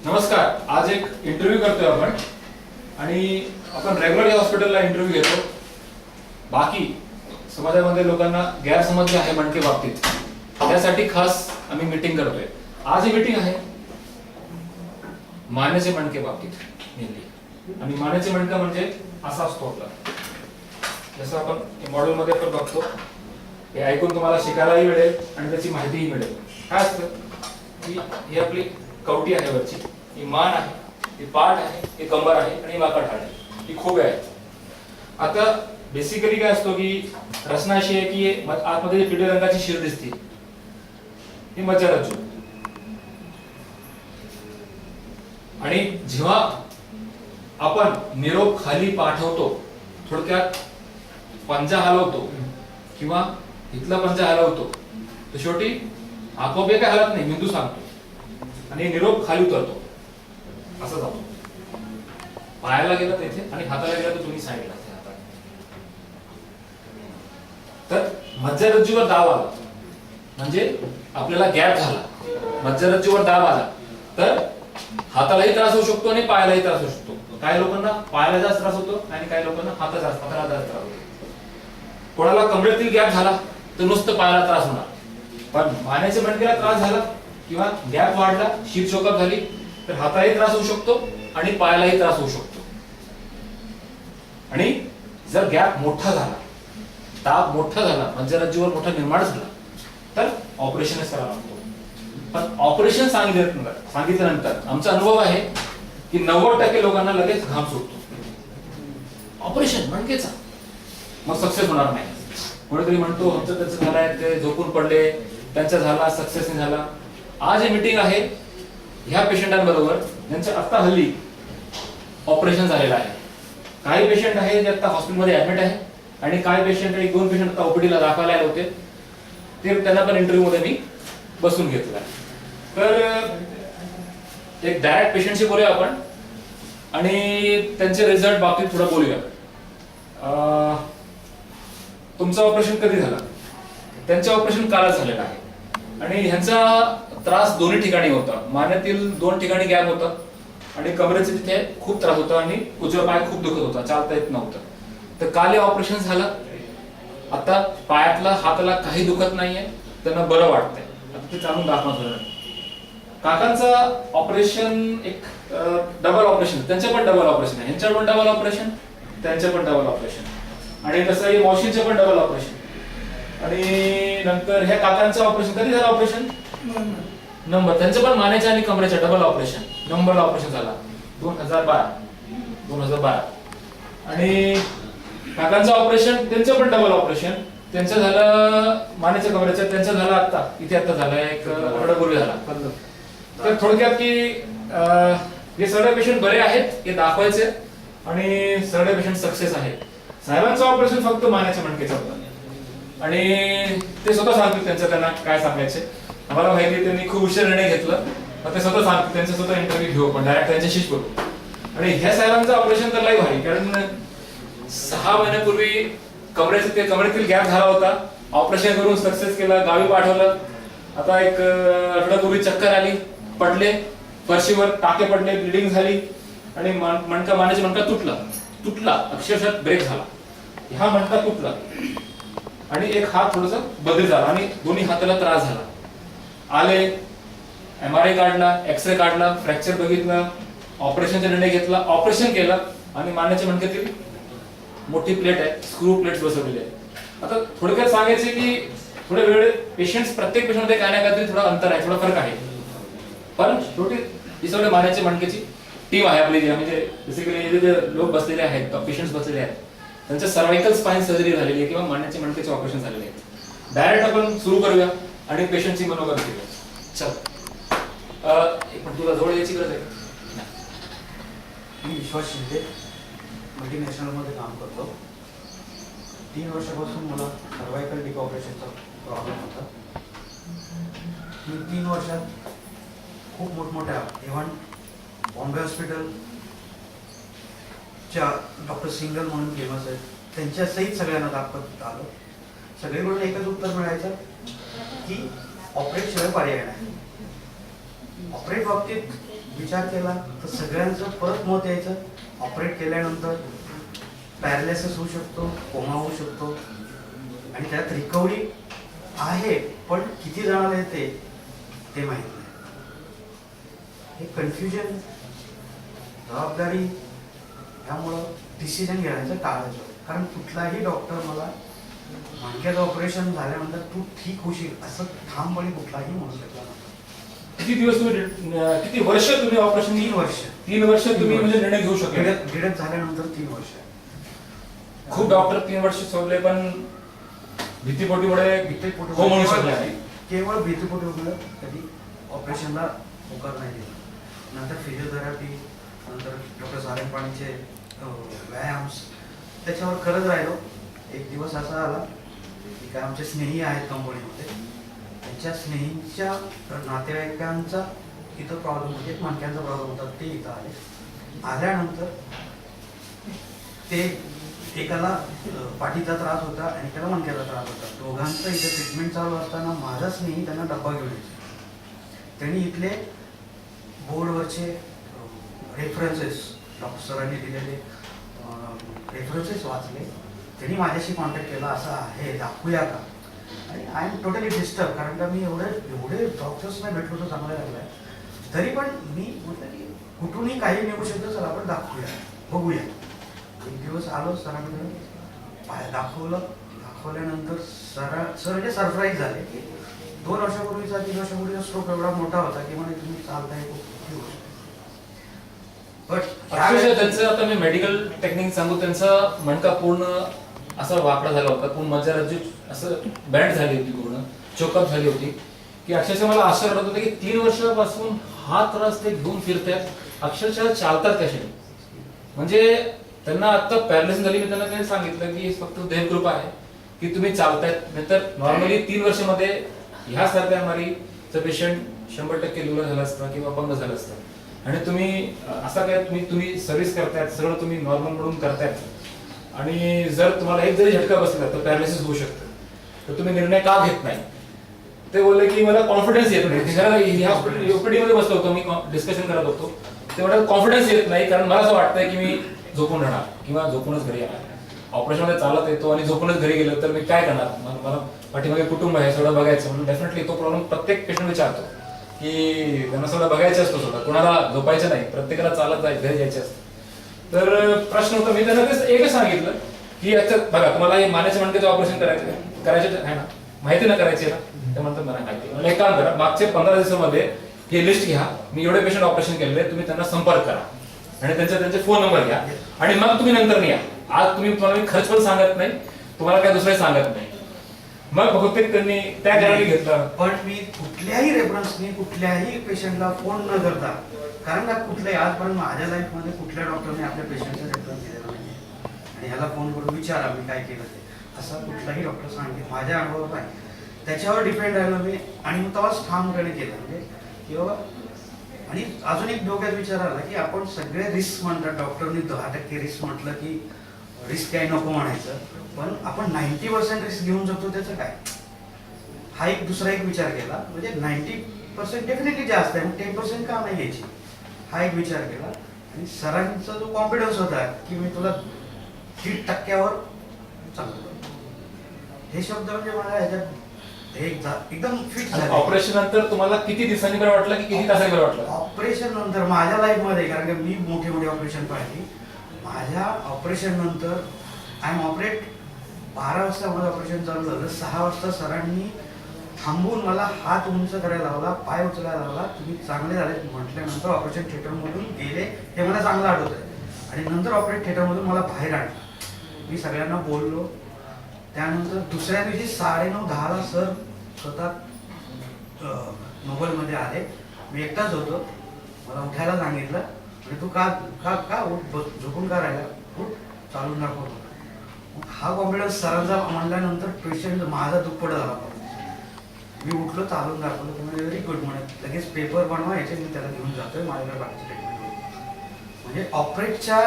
नमस्कार. आज एक इंटरव्ह्यू करतोय आपण आणि आपण रेग्युलर या हॉस्पिटलला इंटरव्ह्यू घेतो. बाकी समाजामध्ये लोकांना गैरसमज आहे मणके बाबतीत, त्यासाठी खास आम्ही मीटिंग करतोय. आज ही मीटिंग आहे मानेचे मणके बाबतीत मेनली. आणि मानेचे मणका म्हणजे असा असतो आपला, जसं आपण मॉडेल मध्ये पण बघतो. हे ऐकून तुम्हाला शिकायलाही मिळेल आणि त्याची माहितीही मिळेल. काय असतं की ही आपली कवटी आहे वरची, ही मान आहे, ही पाठ आहे, ही कंबर आहे आणि वाकड हाड आहे, ही खोबे आहे. आता बेसिकली काय असतो की रचना अशी आहे की आतमध्ये पिवळ्या रंगाची शिर दिसते, ही मज्जारज्जू. आणि जेव्हा आपण निरोप खाली पाठवतो, थोडक्यात पंजा हलवतो किंवा इथला पंजा हलवतो, तर शेवटी आपोआप काय हलत नाही, मेंदू सांगतो आणि निरोप खाली उतरतो, असं जातो. पायाला गेला तिथे आणि हाताला गेला तर दोन्ही साईडला. तर मज्जारज्जूवर दाब आला म्हणजे आपल्याला गॅप झाला. मज्जारज्जूवर दाब आला तर हातालाही त्रास होऊ शकतो आणि पायालाही त्रास होऊ शकतो. काही लोकांना पायाला जास्त त्रास होतो आणि काही लोकांना हाताला जास्त त्रास होतो. कोणाला कमरेतील गॅप झाला तर नुसतं पायाला त्रास होणार, पण मानेच्या मणक्याला त्रास झाला किंवा गॅप वाढला, शीर चोकअप झाली तर हातालाही त्रास होऊ शकतो आणि पायालाही त्रास होऊ शकतो. आणि जर गॅप मोठा झाला, दाब मोठा झाला, मज्जारज्जूवर मोठा निर्माण झाला तर ऑपरेशनच करावं लागतो. पण ऑपरेशन सांगितल्यानंतर आमचा अनुभव आहे की 90% लोकांना लगेच घाम सुटतो. ऑपरेशन मणकेचा मग सक्सेस होणार नाही. कोणीतरी म्हणतो आमचं त्याचं झालंय, ते झोपून पडले, त्यांचा झाला, सक्सेस नाही झाला. आज ही मीटिंग आहे ह्या पेशंटांबरोबर ज्यांचं आता हल्ली ऑपरेशन झालेलं आहे. काही पेशंट आहे जे आता हॉस्पिटलमध्ये ऍडमिट आहे आणि काही पेशंट, एक दोन पेशंट आता ओपीडीला दाखवायला आले होते, ते त्यांना पण इंटरव्ह्यू मध्ये मी बसून घेतला. तर एक डायरेक्ट पेशंटशी बोलूया आपण आणि त्यांचे रिझल्ट बाबतीत थोडं बोलूया. तुमचं ऑपरेशन कधी झालं? त्यांचं ऑपरेशन कालच झालेलं आहे आणि ह्यांचा त्रास दोन्ही ठिकाणी होता. मानेतील 2 ठिकाणी गॅप होता आणि कमरेचे तिथे खूप त्रास होता आणि उजवा पाय खूप दुखत होता, चालता येत नव्हतं. तर काल हे ऑपरेशन झालं. आता पायातला, हाताला काही दुखत नाहीये, त्यांना बरं वाटतंय. आता ते चालून दाखवणार. काकांचं ऑपरेशन एक डबल ऑपरेशन, त्यांचं पण डबल ऑपरेशन आहे, ह्यांचं पण डबल ऑपरेशन, त्यांचं पण डबल ऑपरेशन आणि तसंही मावशींचं पण डबल ऑपरेशन. आणि नंतर ह्या काकांचं ऑपरेशन कधी झालं? ऑपरेशन नंबर, त्यांचं पण मानेच्या आणि कमरेच्या डबल ऑपरेशन, नंबरला ऑपरेशन झाला 2012. आणि काकांचं ऑपरेशन, त्यांचं पण डबल ऑपरेशन, त्यांचं झालं मानेच्या कमरेचं, त्यांचं झालं आता इथे, आता झालं एक आठवड्यापूर्वी झाला. तर थोडक्यात की हे सगळे पेशंट बरे आहेत, हे दाखवायचे आणि सगळे पेशंट सक्सेस आहेत. साहेबांचं ऑपरेशन फक्त मानेच्या मणकेचं होतं आणि ते स्वतः सांगतील त्यांना काय सांगायचे. आम्हाला माहिती त्यांनी खूप उशीर निर्णय घेतलं, ते स्वतः सांगतील, त्यांचा स्वतः इंटरव्ह्यू घेऊ पण डायरेक्ट त्यांच्याशीच बोलू. आणि ह्या साहेबांचं ऑपरेशन तर लई भारी, कारण 6 महिन्यापूर्वी कमरेतील गॅप झाला होता, ऑपरेशन करून सक्सेस केलं, गावी पाठवलं. आता एक आठवड्यापूर्वी चक्कर आली, पडले फरशीवर, टाके पडले, ब्लिडिंग झाली आणि मानेचा मणका तुटला, अक्षरशः ब्रेक झाला. हा मणका तुटला आणि एक हात थोडासा बदल झाला आणि दोन्ही हाताला त्रास झाला. आले, MRI काढला, एक्सरे काढला, फ्रॅक्चर बघितलं, ऑपरेशनचा निर्णय घेतला, ऑपरेशन केलं आणि मानेच्या मणक्यातील मोठी प्लेट आहे, स्क्रू प्लेट्स बसवलेली आहे. आता थोडक्यात सांगायचे की थोडे वेळ पेशंट्स, प्रत्येक पेशंट मध्ये काय ना काहीतरी थोडा अंतर आहे, थोडा फरक आहे, पण शेवटी ही सगळे मानेच्या मणक्याची टीम आहे आपली. म्हणजे बेसिकली जे लोक बसलेले आहेत, पेशंट्स बसलेले आहेत, त्यांच्या सर्वायकल स्पाइन सर्जरी झालेली आहे किंवा मानेच्या मणक्याचे ऑपरेशन झालेले आहे. डायरेक्ट आपण सुरू करूया आणि पेशंटची मनोगत घेऊया. चल, एक मिनिट, तुला जवळ यायची गरज आहे. मी विश्वास शिंदे, मल्टीनॅशनल मध्ये काम करतो. 3 वर्षापासून मला सर्वायकल डिकॉपरेशनचा प्रॉब्लेम होता. मी 3 वर्षात खूप मोठमोठ्या, इव्हन बॉम्बे हॉस्पिटलच्या डॉक्टर सिंगल म्हणून फेमस आहेत, त्यांच्या सहित सगळ्यांना दाखवत आलो. सगळीकडून एकच उत्तर मिळायचं की ऑपरेट शिवाय पर्याय नाही. ऑपरेट बाबतीत विचार केला तर सगळ्यांचं परत मत यायचं, ऑपरेट केल्यानंतर पॅरालिसिस होऊ शकतो, कोमा होऊ शकतो आणि त्यात रिकव्हरी आहे, पण किती जणांना येते ते माहीत नाही. हे कन्फ्युजन, जबाबदारी, त्यामुळं डिसिजन घ्यायचं टाळायचं. कारण कुठलाही डॉक्टर मला मणक्याचं ऑपरेशन झाल्यानंतर तू ठीक होशील असं ठामपणे कुठलाही म्हणू शकला नव्हता. किती दिवस तुम्ही किती वर्ष तुम्ही ऑपरेशन? 3 वर्ष. 3 वर्ष तुम्ही म्हणजे निर्णय घेऊ शकले? डिडक्ट झाल्यानंतर 3 वर्ष. खूप डॉक्टर 3 वर्ष सोडले, पण भीतीपोटीमुळे हो म्हणू शकले नाही. केवळ भीतीपोटीमुळे कधी ऑपरेशनला होकार नाही दिला. नंतर फिजिओथेरपी, नंतर डॉक्टर सारंग पाणीचे व्यायाम त्याच्यावर करत राहिलो. एक दिवस असा आला की काय आमचे स्नेही आहेत कंपनीमध्ये, त्यांच्या स्नेहींच्या नातेवाईकांचा इथं प्रॉब्लेम होते, मणक्यांचा प्रॉब्लेम होता, ते इथं आले. आल्यानंतर ते एकाला पाठीचा त्रास होता आणि एकाला मणक्याचा त्रास होता. दोघांचं इथे ट्रीटमेंट चालू असताना माझा स्नेही त्यांना डब्बा घेऊन यायचा. त्यांनी इथले बोर्डवरचे रेफरन्सेस, डॉक्टर सरांनी दिलेले रेफरन्सेस वाचले. त्यांनी माझ्याशी कॉन्टॅक्ट केला, असं आहे दाखवूया का? आणि आय एम टोटली डिस्टर्ब, कारण का मी एवढे डॉक्टर्सना भेटलो तर चांगलं लागलं आहे. तरी पण मी म्हटलं की कुठूनही काही निघू शकतं, चला आपण दाखवूया, बघूया. एक दिवस आलो सरांकडे, दाखवल्यानंतर सर म्हणजे सरप्राईज झाले की 2 वर्षापूर्वीचा 3 वर्षापूर्वीचा स्ट्रोक एवढा मोठा होता की म्हणे तुम्ही चालताय अक्षरशः त्यांचं, आता मी मेडिकल टेक्निक सांगू, त्यांचा मणका पूर्ण असा वाकडा झाला होता, पूर्ण मज्जारज्जू असं बँड झाली होती, पूर्ण चोकअप झाली होती, की अक्षरशः मला आश्चर्य वाटत होतं की 3 वर्षापासून हा त्रास ते घेऊन फिरतात, अक्षरशः चालतात कसे. म्हणजे त्यांना आता पॅरालिसिस झाली. मी त्यांना काही सांगितलं की फक्त देवकृपा आहे की तुम्ही चालतायत, नाहीतर नॉर्मली 3 वर्षामध्ये ह्यासारख्या बिमारीचं पेशंट 100% लिव्हर झालं असतं किंवा अपंग झालं असतं. आणि तुम्ही असा काय तुम्ही सर्व्हिस करतायत, सगळं तुम्ही नॉर्मल म्हणून करतायत, आणि जर तुम्हाला एक जरी झटका बसला तर पॅरालिसिस होऊ शकतं, तर तुम्ही निर्णय का घेत नाही? ते बोलले की मला कॉन्फिडन्स येत नाही. हॉस्पिटल ओपीडी मध्ये बसलो होतो, मी डिस्कशन करत होतो, ते मला कॉन्फिडन्स येत नाही, कारण मला असं वाटतंय की मी झोपून राहणार किंवा झोपूनच घरी येणार. ऑपरेशन मध्ये चालत येतो आणि झोपूनच घरी गेलो तर मी काय करणार? मला पाठीमागे कुटुंब आहे, सगळं बघायचं. म्हणून डेफिनेटली तो प्रॉब्लेम प्रत्येक पेशंट विचारतो की त्यांना सगळं बघायचं असतो, स्वतः कोणाला झोपायचं नाही, प्रत्येकाला चालत घरी जायचं असतं. तर प्रश्न होता, मी त्यांना एकच सांगितलं की याच्यात बघा, तुम्हाला हे मानेच्या मणक्याचं ऑपरेशन करायचे आहे ना, माहिती ना करायची ना? ते म्हणतात मला माहिती. म्हणजे एक काम करा, मागच्या 15 दिवसामध्ये हे लिस्ट घ्या, मी एवढे पेशंट ऑपरेशन केलेले, तुम्ही त्यांना संपर्क करा आणि त्यांचे फोन नंबर घ्या, आणि मग तुम्ही नंतर या. आज तुम्हाला मी खर्च पण सांगत नाही, तुम्हाला काय दुसरं सांगत नाही. मग बहुतेक त्यांनी त्या कारणाने घेतलं. पण मी कुठल्याही रेफरन्सनी कुठल्याही पेशंटला फोन न करता, कारण का कुठल्याही आजपर्यंत माझ्या लाईफमध्ये कुठल्या डॉक्टरने आपल्या पेशंटचा रेफरन्स दिलेला नाही आणि ह्याला फोन करून विचारा मी काय केलं ते, असा कुठलाही डॉक्टर सांगितलं माझ्या अनुभवात नाही. त्याच्यावर डिपेंड राहिलो मी, आणि मग तेव्हाच ठामपणे केलं. म्हणजे किंवा आणि अजून एक डोक्यात विचार आला की आपण सगळे रिस्क म्हणतात, डॉक्टरनी 10% रिस्क म्हटलं की रिस्क काही नको म्हणायचं, पण आपण 90% रिस्क घेऊन जातो, त्याचं काय? हा एक दुसरा एक विचार केला. म्हणजे 90% डेफिनेटली जास्त आहे, मग 10% का नाही घ्यायची, हा एक विचार केला. आणि सरांचा जो कॉन्फिडन्स होता की मी तुला 30% चांगलं, हे शब्द म्हणजे मला ह्याच्यात एकदम फिट झालं. ऑपरेशन नंतर तुम्हाला किती दिवसांनी बरं वाटलं की किती तासांनी बरं वाटलं? ऑपरेशन नंतर माझ्या लाईफ मध्ये, कारण की मी मोठे ऑपरेशन पाहिली, माझ्या ऑपरेशन नंतर आय एम ऑपरेट 12 वाजता माझं ऑपरेशन चालू झालं. 6 वाजता सरांनी थांबून मला हात उंच करायला लावला, पाय उचलायला लावला, तुम्ही चांगले झाले म्हटल्यानंतर ऑपरेशन थिएटरमधून गेले, हे मला चांगलं आठवत आहे. आणि नंतर ऑपरेशन थिएटरमधून मला बाहेर आणलं, मी सगळ्यांना बोललो. त्यानंतर दुसऱ्या दिवशी 9:30-10ला सर स्वतः मोबाईलमध्ये आले. मी एकटाच होतो, मला उठायला सांगितलं, आणि तू का का का उठ, झोपून का राहिला, उठ चालून दाखवतो. हा कॉन्फिडन्स सरांचा म्हणल्यानंतर पेशंट माझा दुप्पट झाला. मी उठलो, चालून दाखवलं, तुम्ही व्हेरी गुड म्हणत लगेच पेपर बनवा, याचे मी त्याला घेऊन जातोय माझ्याकडे बाकीचे ट्रीटमेंट. म्हणजे ऑपरेटच्या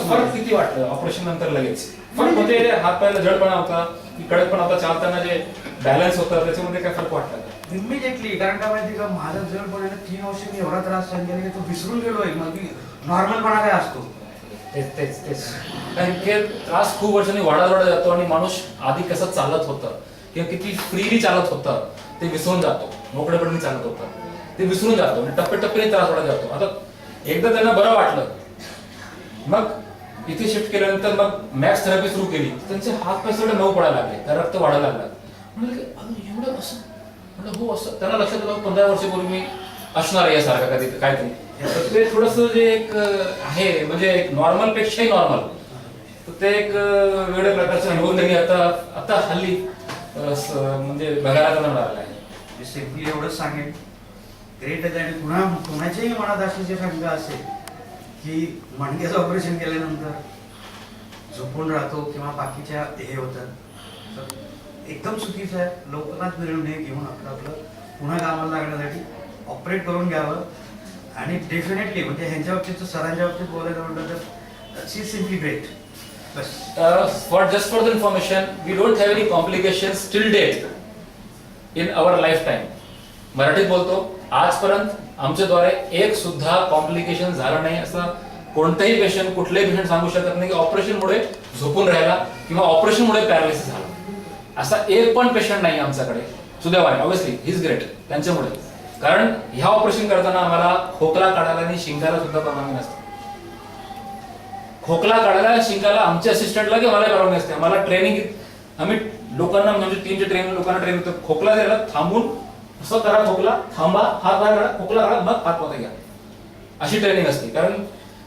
फरक किती वाटलं ऑपरेशन नंतर? लगेच फरक होते, हात पायाला जडपणा होता, कडकपणा होता, चालताना जे बॅलन्स होता, त्याच्यामध्ये काय फरक वाटला? इमिजिएटली, कारण का माहिती का माझा जवळपणे 3 वर्ष मी एवढा त्रास सहन केला की तो विसरून गेलोय मग मी नॉर्मलपणा काय असतो. तेच कारण की त्रास खूप वर्षांनी वाढत जातो आणि माणूस आधी कसं चालत होतं किंवा किती फ्रीली चालत होतं ते विसरून जातो. मोकळेपणे चालत होतं ते विसरून जातो आणि टप्प्याटप्प्याने त्रास वाढत जातो. आता एकदा त्यांना बरं वाटलं, मग इथे शिफ्ट केल्यानंतर मग मॅक्स थेरपी सुरू केली. त्यांचे हात पाय सगळे मऊ पडायला लागले, त्या रक्त वाढायला लागलं. म्हणजे एवढं असं म्हणलं हो असं त्यांना लक्षात आलं 15 वर्षापूर्वी मी असणार आहे यासारखं कधी काहीतरी. ते थोडस जे एक आहे म्हणजे एक नॉर्मल पेक्षाही नॉर्मल, तर ते एक वेगळ्या प्रकारचा अनुभव त्यांनी आता हल्ली म्हणजे बघायला त्यांना मिळाला आहे. मी सिम्पली एवढंच सांगेन, ग्रेट आहे. आणि पुन्हा कोणाच्याही मनात अशी जी शंका असेल की मणक्याचं ऑपरेशन केल्यानंतर झोपून राहतो किंवा बाकीच्या हे होतं, तर एकदम चुकीचं आहे. लवकरात निर्णय घेऊन आपलं पुन्हा कामाला लागण्यासाठी ऑपरेट करून घ्यावं. आणि डेफिनेटली म्हणजे ह्यांच्या बाबतीत सरांच्या बाबतीत बोलायला म्हटलं तर शी सिम्पली ग्रेट. बस. Just for the information, we don't have any complications till date in our lifetime. मराठीत बोलतो, आजपर्यंत आमच्याद्वारे एक सुद्धा कॉम्प्लिकेशन झालं नाही असं कोणताही पेशंट कुठलेही पेशंट सांगू शकत नाही की ऑपरेशनमुळे झोपून राहिला किंवा ऑपरेशनमुळे पॅरालिसिस झाला. असा एक पण पेशंट नाही आमच्याकडे. सुदैवाने ऑब्विसली ही इज ग्रेट त्यांच्यामुळे. कारण ह्या ऑपरेशन करताना आम्हाला खोकला काढायला आणि शिंकायला सुद्धा परवानगी नसते. खोकला काढायला शिंकायला आमच्या असिस्टंटला किंवा मला परवानगी नसते. आम्हाला ट्रेनिंग आम्ही लोकांना म्हणजे टीमचे ट्रेनिंग लोकांना ट्रेनिंग करतो. खोकला द्यायला थांबून असं करा, खोकला थांबा, हात बाहेर काढा, खोकला काढा, मग हात मध्ये घ्या, अशी ट्रेनिंग असते. कारण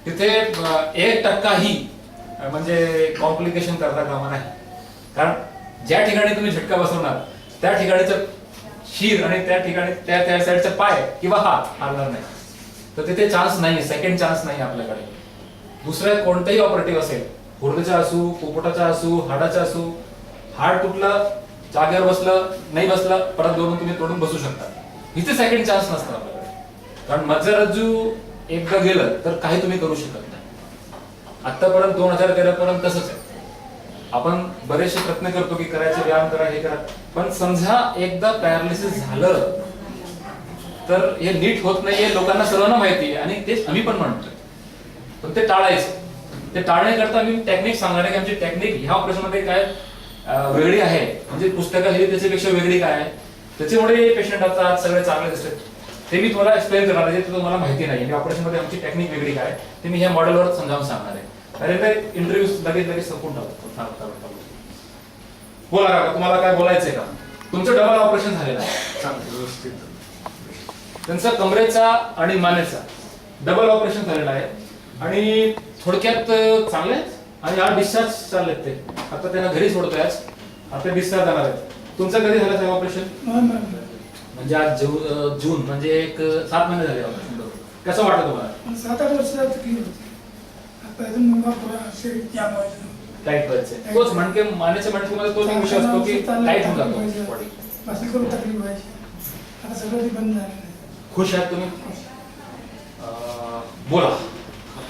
तिथे 1% ही म्हणजे कॉम्प्लिकेशन करता कामा नाही. कारण ज्या ठिकाणी तुम्ही झटका बसवणार त्या ठिकाणीचं शीर आणि त्या ठिकाणी त्या साईडचा पाय किंवा हात हलणार नाही, तर तिथे चान्स नाही, सेकंड चान्स नाही आपल्याकडे. दुसरं कोणतंही ऑपरेटिव्ह असेल, गुडघेचा असू, पोपटाचा असू, हाडाचा असू, हाड तुटलं, जागेवर बसलं नाही बसलं, परत दोन तुम्ही तोडून बसू शकता. इथे सेकंड चान्स नसतं आपल्याकडे. कारण मज्जारज्जू एकदा गेलं तर काही तुम्ही करू शकत नाही. आतापर्यंत 2013 पर्यंत तसंच आहे. आपण बरेचसे प्रयत्न करतो की करायचे, व्यायाम करा, हे करा, पण समजा एकदा पॅरालिसिस झालं तर हे नीट होत नाहीये, लोकांना सर्वांना माहिती आहे आणि तेच आम्ही पण म्हणतोय. पण ते टाळायचं. ते टाळण्याकरता आम्ही टेक्निक सांगणार आहे की आमची टेक्निक ह्या ऑपरेशन मध्ये काय वेगळी आहे, म्हणजे पुस्तकात लिहिली त्याच्यापेक्षा वेगळी काय आहे, त्याच्यामुळे पेशंट आता सगळे चांगले दिसतात. ते मी तुम्हाला एक्सप्लेन करणार आहे, ते तुम्हाला माहिती नाही. ऑपरेशन मध्ये आमची टेक्निक वेगळी काय ते मी ह्या मॉडेलवर समजावून सांगणार आहे. अरे इंटरव्ह्यू लगेच संपून टाकतो. बोला का, तुम्हाला काय बोलायचंय का? तुमचं डबल ऑपरेशन झालेलं आहे, व्यवस्थित. त्यांचा कमरेचा आणि मानेचा डबल ऑपरेशन झालेलं आहे आणि थोडक्यात चांगले आहेत आणि आज डिस्चार्ज चाललेत. ते आता त्यांना घरी सोडतोय, आज आता डिस्चार्ज जाणार आहेत. तुमचं कधी झालं साहेब ऑपरेशन? म्हणजे आज जून म्हणजे एक 7 महिने झाले ऑपरेशन. कसं वाटतं तुम्हाला? 7-8 वर्षात तकलीफ होती. आता अजून मुलगा थोडा शरीर जाम व्हायचं, टाईट व्हायचं. तोच म्हणके मानेच्या मणक्यामध्ये तोच विषय असतो की टाईट होऊन जातो बॉडी. बसली करून तकलीफ व्हायची. आता सगळं ते बंद झालेलं आहे. खुश आहात तुम्ही? बोला,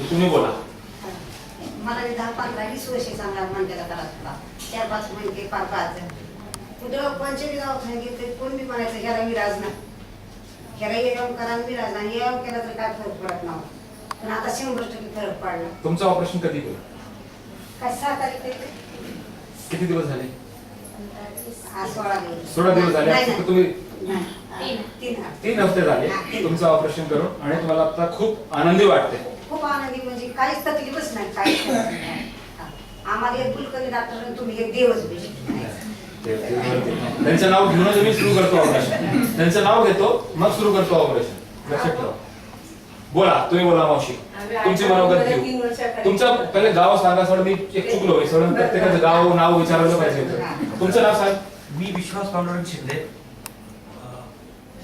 तुम्ही बोला. मला 10-15-20 वर्ष चांगला मणक्याला त्रास होता. 4-5 मणके पार पाहायचं. कुठं पंचमी दवाखान्यात घेतले, कोण बी म्हणायचं ह्याला विराज नाही, ह्याला व्यायाम करा विराज नाही, व्यायाम केला तर काय फरक पडत नव्हता. पण आता 100% फरक पडला. तुमचं ऑपरेशन कधी केलं? काय 6 तारीख किती दिवस झाले? 16 दिवस झाले. नाही, फक्त तुम्ही नाही. 3 हफ्ते झाले तुमचं ऑपरेशन करून आणि तुम्हाला आता खूप आनंदी वाटते? खूप आनंदी, म्हणजे काहीच तकलीफच नाही, काहीच नाही. आम्हाला एक कुलकर्णी डॉक्टर, तुम्ही एक देवच भेटले. त्यांचं नाव घेऊनच मी सुरू करतो ऑपरेशन. त्यांचं नाव घेतो मग सुरू करतो ऑपरेशन, लक्षात ठेवा. बोला, तुम्ही बोला मावशी, तुमची मनोगत घेऊ. तुमचं पहिले गाव सांगा. सोडून मी एक चुकलो, सोडून प्रत्येकाचं गाव नाव विचारलं पाहिजे होतं. तुमचं नाव सांग. मी विश्वास पांडुरंग शिंदे,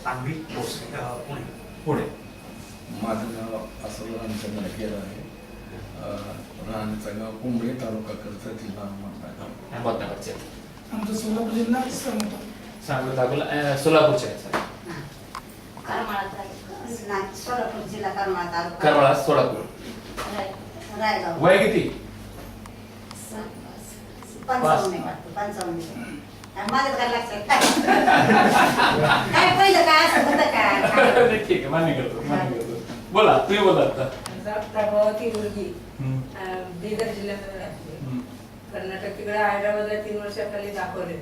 सांगवी, पुणे. पुणे. माझं नाव असं रामचंद्र केर आहे. राहण्याचं गाव कुंबळे, तालुका कर्जत, जिल्हा अहमदनगर. आमचं सोलापूर जिल्हा सांगली दाखल सोलापूरचे आहे सर. सोलापूर जिल्हा करमाळा करमाळा सोलापूर. रायगाव. वय किती? 55 वाटतं, 55. माझं काय लक्षात काय पहिलं काय असं होतं काय ठीक आहे, मान्य करतो. बोला, तुम्ही बोला आता. प्रभावती मुलगी हम्म. बिदर जिल्ह्यामध्ये राहते. हम्म. कर्नाटक तिकडे हैदराबादला 3 वर्षाखाली दाखवले.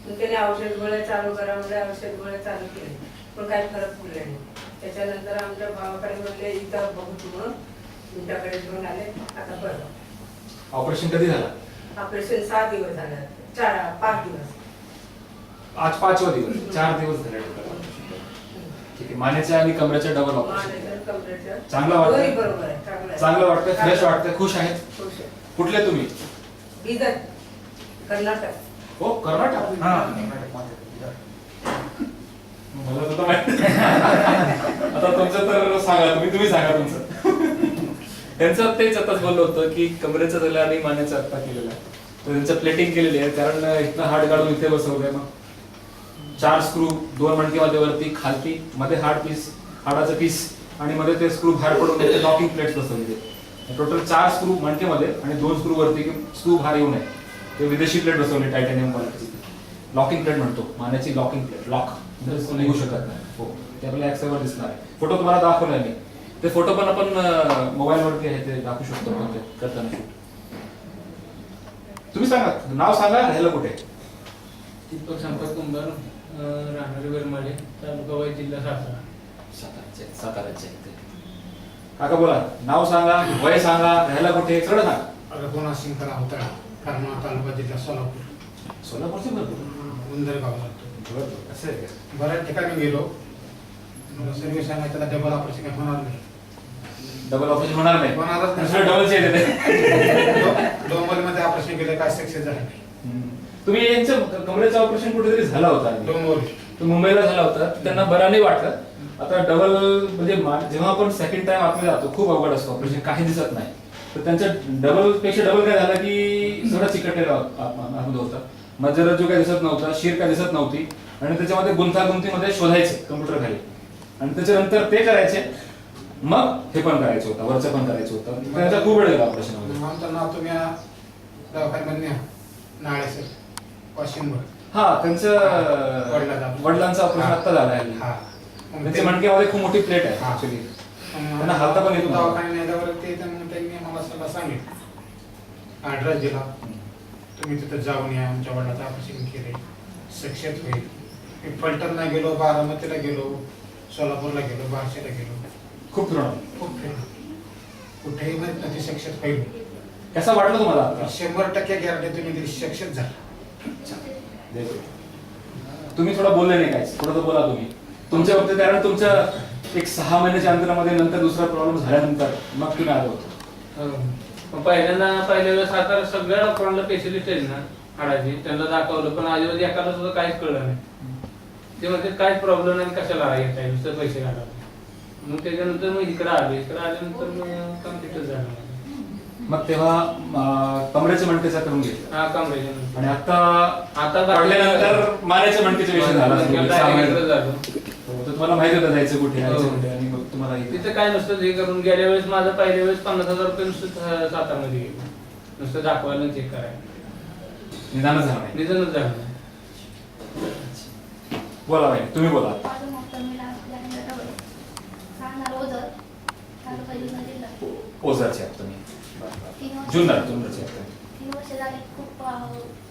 मग त्याने औषध गोळ्या चालू करा म्हणजे औषध गोळ्या चालू केले, पण काही फरक पडला नाही. त्याच्यानंतर आमच्या भावाकडे म्हणले इथं बघू म्हणून तुमच्याकडे घेऊन आले. आता बरं ऑपरेशन कधी झालं? ऑपरेशन 6 दिवस झालं, 5 दिवस. आज 5वा दिवस, 4 दिवस झाले total operation. ठीक आहे, मानेच्या आणि कमरेच्या डबल ऑपरेशन. मानेचं, कमरेचं. चांगलं वाटतंय? दोन्ही बरोबर आहे, चांगलं आहे. चांगलं वाटतंय, फ्रेश वाटतंय, खुश आहेत? खुश आहे. कुठले तुम्ही? बिदर, कर्नाटक. हो, कर्नाटक. हा कर्नाटकमध्ये. मला तर माहिती आता तुमचं तर सांगा, तुम्ही सांगा तुमचं. त्यांचं तेच आताच बोललो होतं की कमरेचं झालं आणि मानेचं आत्ता केलेलं आहे. तर त्यांचं प्लेटिंग केलेली आहे, कारण इथनं हाड काढून इथे बसवलंय. मग 4 स्क्रू 2 मणकेमध्ये वरती खालती, मध्ये हाडाचं पीस आणि मध्ये ते स्क्रू बाहेर पडून ते लॉकिंग प्लेट्स बसवले. टोटल 4 स्क्रू मणकेमध्ये आणि 2 स्क्रू वरती, की स्क्रू बाहेर येऊ नये. ते विदेशी प्लेट बसवली, टायटॅनियम क्वालिटीची. लॉकिंग प्लेट म्हणतो, मानेची लॉकिंग प्लेट. लॉक निघू शकत नाही. हो, ते आपल्याला एक्सवर दिसणार आहे. फोटो तुम्हाला दाखवलाय मी. ते फोटो पण आपण मोबाईल वरती आहे, ते दाखवू शकतो आपण ते करताना शूट. तुम्ही सांगा, नाव सांगा, राहायला कुठे? दीपक संपत कुंभार, राहणार वेरमाळे, तालुका वाई, जिल्हा सातारा. साताऱ्याचे आहेत ते. काका बोला, नाव सांगा, वय सांगा, राहायला कुठे, सगळं सांगा. रघुनाथ सिंग होता कर्नाळ तालुका जिल्हा सोलापूर. सोलापूरचे भरपूर उंदरगाव जातो. बरोबर, असं आहे का? बऱ्याच ठिकाणी गेलो, मला सर्व सांगायचं त्याला डबल ऑपरेशन काही होणार नाही. डबल ऑपरेशन होणार नाही. होणारच नाही. दुसरं डबल चेन येते. डोंबोलीमध्ये ऑपरेशन केलं, काय सक्सेस झालं नाही. तुम्ही यांचं कमरेचं ऑपरेशन कुठेतरी झालं होतं आधी. डोंबोली तो मुंबईला झाला होता, त्यांना बरा नाही वाटलं. आता डबल म्हणजे जेव्हा आपण सेकंड टाइम आतमध्ये जातो, खूप अवघड असतो ऑपरेशन, काही दिसत नाही. तर त्यांच्या डबल पेक्षा डबल काय झालं की सगळं चिकटलेलं आतमध्ये होतं. मज्जारज्जू काय दिसत नव्हता, शिर काय दिसत नव्हती, आणि त्याच्यामध्ये गुंतागुंतीमध्ये शोधायचे कम्प्युटर खाली, आणि त्याच्यानंतर ते करायचे, मग हे पण करायचं होतं, वरचं पण करायचं होतं. त्यांचा खूप वेळ गेला ऑपरेशन. आमचं नाव तुम्ही दवाखान्यामध्ये न्या, नाळे सर, वाशिमवर. हा, त्यांचं वडिलांचं ऑपरेशन आता झालं आहे. हा. त्यांच्या मणक्यामध्ये खूप मोठी प्लेट आहे हा. ऍक्च्युली. त्यांना हालता पण येत नव्हतं. दवाखान्यात नेल्यावर त्यांनी मला सगळं सांगितलं, ऍड्रेस दिला, तुम्ही तिथं जाऊन या, आमच्या वडिलाचं ऑपरेशन केले, सक्सेस होईल. मी फलटणला गेलो, बारामतीला गेलो, सोलापूरला गेलो, बार्शीला गेलो, खूप फिरवणार. खूप फिरलो, कुठेही माहित नाही सक्सेस होईल. कसं वाटलं तुम्हाला आता? 100% गॅरंटी तुम्ही दिली, सक्सेस झाला. तुम्ही थोडं बोलले नाही काय, थोडं तर बोला तुम्ही तुमच्या बाबतीत, कारण तुमच्या एक 6 महिन्याच्या अंतरामध्ये नंतर दुसरा प्रॉब्लेम झाल्यानंतर मग तुम्ही आलो होतो. पण पहिल्या वेळेस सातारा सगळ्या डॉक्टरांना स्पेशलिस्ट आहेत ना हाडाची, त्यांना दाखवलं, पण आधी एकाला सुद्धा काहीच कळलं नाही. ते म्हणते काहीच प्रॉब्लेम नाही, कशाला येत आहे, नुसतं पैसे काढा. मग त्याच्यानंतर मग इकडे आल्यानंतर मग कम्प्लीटच झालं. मग तेव्हा कमरेच्या मणकेचा करून घेतलं, हा, कमरेच्या. आणि आता काढल्यानंतर मानेच्या मणकेचा विषय झाला. तर तुम्हाला माहिती होतं जायचं कुठे, यायचं कुठे, आणि मग तुम्हाला तिथं काय नसतं हे करून. गेल्या वेळेस माझं पहिल्या वेळेस 50,000 रुपये नुसतं सातारमध्ये गेले, नुसतं दाखवायला चेक करायला. निदानच झालं नाही. निधनच झालं नाही. बोला भाई, तुम्ही बोला. माझं नाव प्रमिला लहानगड रवळे, राहणार ओझर, तालुका जुन्नर जिल्हा. ओझरचे आहात तुम्ही? 3 वर्ष जुन्नरचे आहात. 3 वर्ष झाले खूप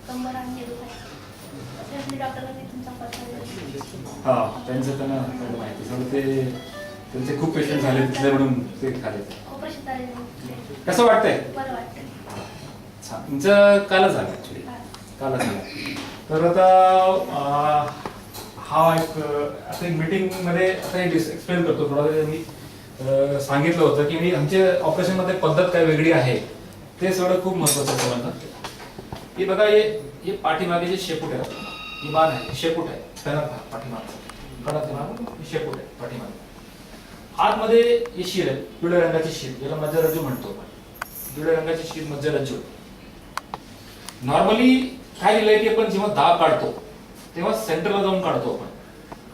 कंबर आणि हे दुखायचं. त्यासाठी डॉक्टरांनी तुमचा पत्ता हा, त्यांचं त्यांना थोडं माहिती सगळं. ते त्यांचे खूप पेशंट झाले तिथले म्हणून ते खाले. ऑपरेशन झाले, कसं वाटतंय? बरं वाटतं. छान. तुमचं कालच झालं ऍक्च्युली, कालच झालं. तर आता हा एक मीटिंग मध्ये आता एक्सप्लेन करतो थोडा वेळ. मी सांगितलं होतं की मी आमच्या ऑपरेशन मध्ये पद्धत काय वेगळी आहे, ते सगळं खूप महत्वाचं आहे सगळ्यांना. हे बघा, हे पाठीमागे जे शेपूट आहे, ही मान आहे, शेपूट आहे, पाठीमागचं शेपूट आहे पाठीमागे. आतमध्ये ही शीर आहे, पिवळ्या रंगाची शीर, ज्याला मज्जारज्जू म्हणतो आपण. पिवळ्या रंगाची शीर मज्जारज्जू. नॉर्मली काय लिहिलंय की आपण जेव्हा दाब काढतो तेव्हा सेंटरला जाऊन काढतो आपण,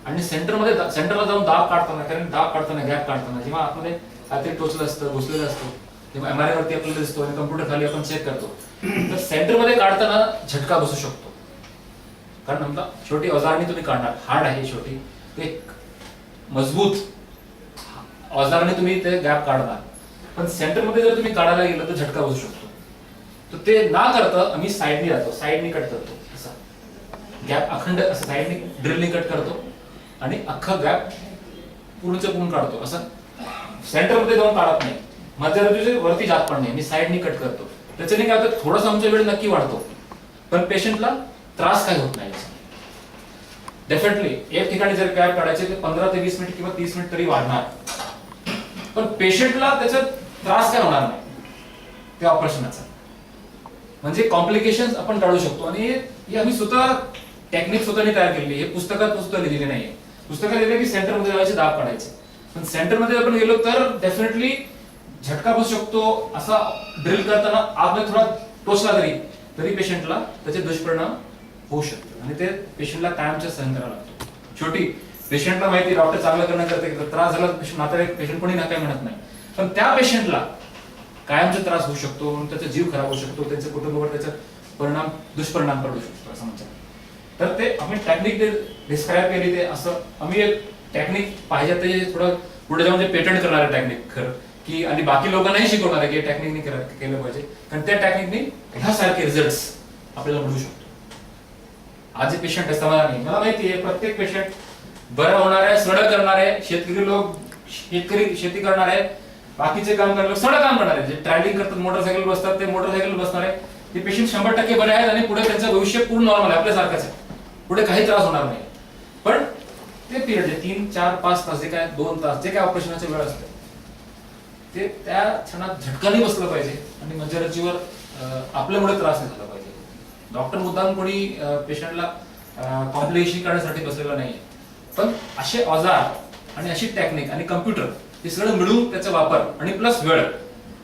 आणि सेंटरला जाऊन दाब काढताना, कारण दाब काढताना, गॅप काढताना जेव्हा आतमध्ये काहीतरी टोचलं असतं, घुसलेलं असतं, तेव्हा MRI वरती आपल्याला दिसतो आणि कम्प्युटर खाली आपण चेक करतो, तर सेंटरमध्ये काढताना झटका बसू शकतो. कारण समजा शेवटी अवजाराने तुम्ही काढणार, हार्ड आहे शेवटी ते मजबूत अवजाराने तुम्ही ते गॅप काढणार, पण सेंटरमध्ये जर तुम्ही काढायला गेलं तर झटका बसू शकतो. तर ते ना करता आम्ही साईडनी जातो, साईडनी कट करतो, असा गॅप अखंड असं साईडनी ड्रिलनी कट करतो आणि अख्खा गॅप पूर्णच्या पूर्ण काढतो. असं सेंटरमध्ये जाऊन काढत नाही, मध्यरज्जूचे वरती जात पण नाही, मी साईडनी कट करतो. त्याच्याने काय होतं, थोडासा आमचा वेळ नक्की वाढतो पण पेशंटला त्रास काय होत नाही. डेफिनेटली एक ठिकाणी जर गॅप काढायचे ते 15 ते 20 मिनिट किंवा 30 मिनिट तरी वाढणार, पण पेशंटला त्याचा त्रास काय होणार नाही त्या ऑपरेशनचा. म्हणजे कॉम्प्लिकेशन्स आपण टाळू शकतो. आणि हे आम्ही स्वतः टेक्निक स्वतःने तयार केलेली, हे पुस्तकात सुद्धा लिहिलेले नाहीये. पुस्तकात लिहिले की सेंटरमध्ये जायचे, दाब काढायचे, पण सेंटरमध्ये आपण गेलो तर डेफिनेटली झटका बसू शकतो. असा ड्रिल करताना आपला थोडा टोचला तरी पेशंटला त्याचे दुष्परिणाम होऊ शकतात आणि ते पेशंटला कायमचे सहन करावं लागतो. शेवटी पेशंटला माहिती डॉक्टर चांगलं करणं करते, त्रास झाला पेशंट नातेवाईक पेशंट कोणी ना काय म्हणत नाही, पण त्या पेशंटला कायमचा त्रास होऊ शकतो, त्याचा जीव खराब होऊ शकतो, त्यांच्या कुटुंबावर त्याचा दुष्परिणाम पडू शकतो असं म्हणतात. तर ते आम्ही टेक्निक डिस्क्राईब केली, ते असं आम्ही एक टेक्निक पाहिजे ते थोडं पुढे जाऊन पेटंट करणार आहे टेक्निक खरं की, आणि बाकी लोकांनाही शिकवणार आहे की टेक्निकने केलं पाहिजे, कारण त्या टेक्निकने ह्यासारखे रिझल्ट्स आपल्याला मिळू शकतो. आज जे पेशंट असतात मला नाही, मला माहिती आहे प्रत्येक पेशंट बरं होणार आहे, सडक करणार आहे, शेतकरी शेती करणार आहे, बाकीचे काम करणार, सडक काम करणार आहे, जे ट्रॅव्हलिंग करतात मोटरसायकल बसतात ते मोटरसायकल बसणार आहे, ते पेशंट 100% बरे आहेत आणि पुढे त्यांचं भविष्य पूर्ण नॉर्मल आहे, आपल्यासारखंच आहे, पुढे काही त्रास होणार नाही. पण ते पिरियड जे 3, 4, 5 तास जे काय 2 तास जे काय ऑपरेशनचा वेळ असतो ते त्या क्षणात झटका नाही बसला पाहिजे आणि मध्यरज्जूवर आपल्यामुळे त्रास नाही झाला पाहिजे. डॉक्टर मुद्दाम कोणी पेशंटला कॉम्प्लिकेशन करण्यासाठी बसलेला नाहीये, पण असे औजार आणि अशी टेक्निक आणि कम्प्युटर हे सगळं मिळून त्याचा वापर आणि प्लस वेळ.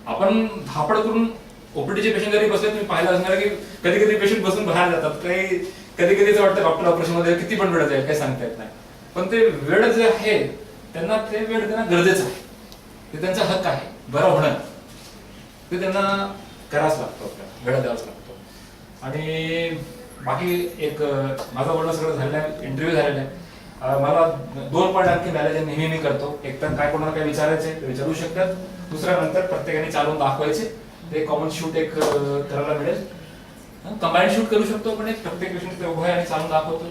आपण धापड करून ओपीडीचे पेशंट जरी बसले तुम्ही पाहिलं असणार की कधी कधी पेशंट बसून बाहेर जातात, काही कधी कधी असं वाटतं डॉक्टर ऑपरेशन मध्ये किती पण वेळ जाईल काही सांगता येत नाही, पण ते वेळ जे आहे त्यांना ते वेळ त्यांना गरजेचं आहे, ते त्यांचा हक्क आहे. बरं होणं ते त्यांना करावंच लागतो, आपल्याला वेळ द्यावाच लागतो. आणि बाकी एक माझं बोलणं सगळं झालेलं आहे, इंटरव्ह्यू झालेला आहे. मला 2 पॉईंट आणखी मिळाले जे नेहमी मी करतो. एक तर काय कोणाला काय विचारायचे ते विचारू शकतात, दुसऱ्या नंतर प्रत्येकाने चालून दाखवायचे, ते कॉमन शूट एक करायला मिळेल, कंबाईन शूट करू शकतो, पण एक प्रत्येक पेशंट उभं आहे आणि चालून दाखवतो.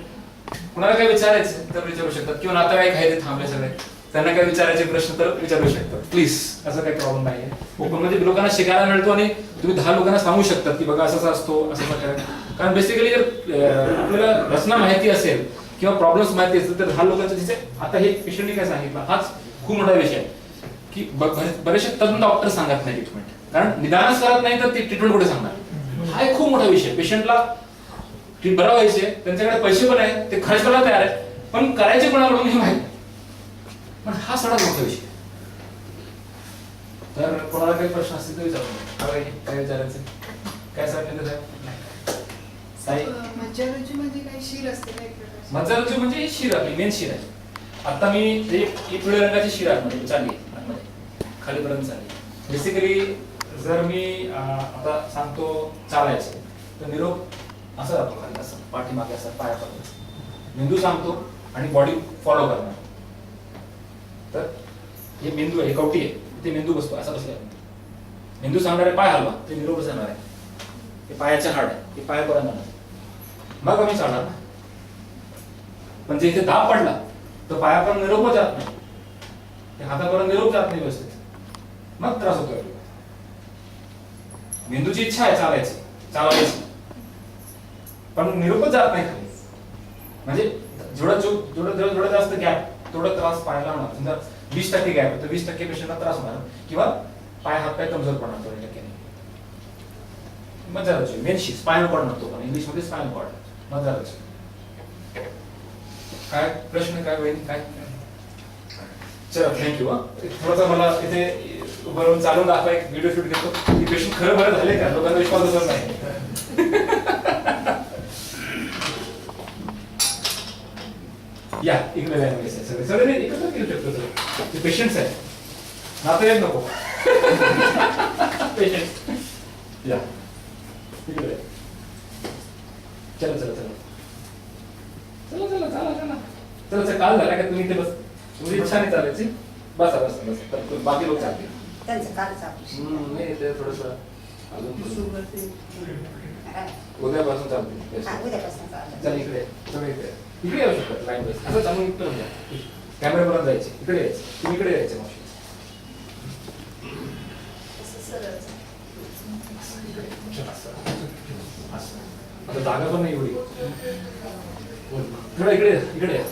कुणाला काय विचारायचं तर विचारू शकतात, किंवा नातेवाईक आहे ते थांबले सगळे त्यांना काय विचारायचे प्रश्न तर विचारू शकतात, प्लीज, असं काही प्रॉब्लेम नाहीये. ओपन मध्ये लोकांना शिकायला मिळतो आणि तुम्ही 10 लोकांना सांगू शकतात की बघा असं असतो असं प्रकार. कारण बेसिकली जर आपल्याला रचना माहिती असेल किंवा प्रॉब्लेम्स माहिती असेल तर 10 लोकांचं तिथे आता हे पेशंटने काय सांगितलं हाच खूप मोठा विषय आहे की बरेचसे तज्ञ डॉक्टर सांगत नाही ट्रीटमेंट, कारण निदानच करत नाही तर ते ट्रीटमेंट कुठे सांगणार. हा एक खूप मोठा विषय. पेशंटला बरं व्हायचे, त्यांच्याकडे पैसे पण आहेत, ते खर्च करायला तयार आहेत, पण करायचे कोणाकडून हे माहित. पण हा सगळा मोठा विषय. तर कोणाला काही प्रश्न असतील तर विचारू, काय विचारायचं, काय सांगितलं साहेब? मज्जारज्जूमध्ये काही शिर असते का एक प्रकारची? मज्जारज्जू म्हणजे शिर आपली मेन शिर आहे. आता मी एक पिवळ्या रंगाची शिर आहे चालली खालीपर्यंत चालली. बेसिकली जर मी आता सांगतो चालायचं तर निरोप असा जातो खाली, असं पाठीमागे असं पायापर्यंत मेंदू सांगतो आणि बॉडी फॉलो करणार. तर हे मेंदू आहे, कवटी आहे, ते मेंदू बसतो असा बसला. मेंदू सांगणारे पाय हलवा, ते निरोप जाणार आहे. हे पायाचे हाड आहे, हे पायापर्यंत जाणार, मग आम्ही चालणार ना. पण जे इथे दाब पडला तर पायापर्यंत निरोप जात नाही, हातापर्यंत निरोप जात नाही व्यवस्थित, मग त्रास होतोय. मेंदूची इच्छा आहे चालायची, पण निरोपच जात नाही खाली. म्हणजे जेवढं जास्त गॅप तेवढा त्रास पायाला होणार. समजा 20% गॅप आहे तर 20% पेशंटला त्रास होणार किंवा पाय हात पाय कमजोर पडणार 20%. मज्जारज्जू मेन शी स्पायनल कॉर्ड म्हणतो पण इंग्लिश मध्ये स्पायनल कॉर्ड मज्जारज्जू. काय प्रश्न काय होईल काय? चला थँक्यू. थोडासा मला इथे बरोबर चालून दाखवा, एक व्हिडिओ शूट घेतो की पेशंट खरं बरं झाले का, लोकांना विश्वास बसत नाही. या इकडे सगळे एकत्र केलं शकतो. ते पेशंट्स आहेत, नातं येत नको. पेशंट या इकडे चला चला चला. चला चला चला चला चला चला, काल झाला का तुम्ही इथे बस, तुमची इच्छा नाही चालायची, बसा बसा बसा, तर बाकी लोक चालतील. त्यांचं कालच ऑपरेशन नाही ते थोडस अजून शुगरचे उद्यापासून चालतील. उद्यापासून चालतं. चला इकडे सगळे इकडे इकडे येऊ शकतात लाईन बस असं चालून इकडे कॅमेरापर्यंत जायचे, इकडे यायचे, तुम्ही इकडे यायचे मावशी. असं सरळ चला, असं. आता जागा पण नाही एवढी. थोडं इकडे या, इकडे या.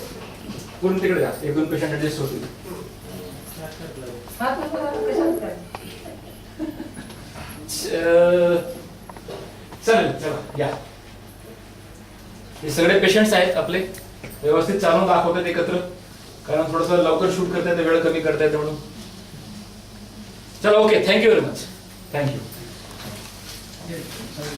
पूर्ण तिकडे या, एक दोन पेशंट ऍडजस्ट होतील. हात नको लावू, कशाला काय? चालेल चला या. हे सगळे पेशंट्स आहेत आपले, व्यवस्थित चालून दाखवतात एकत्र, कारण थोडस लवकर शूट करता येते, वेळ कमी करता येते म्हणून. चला okay, thank you very much, thank you.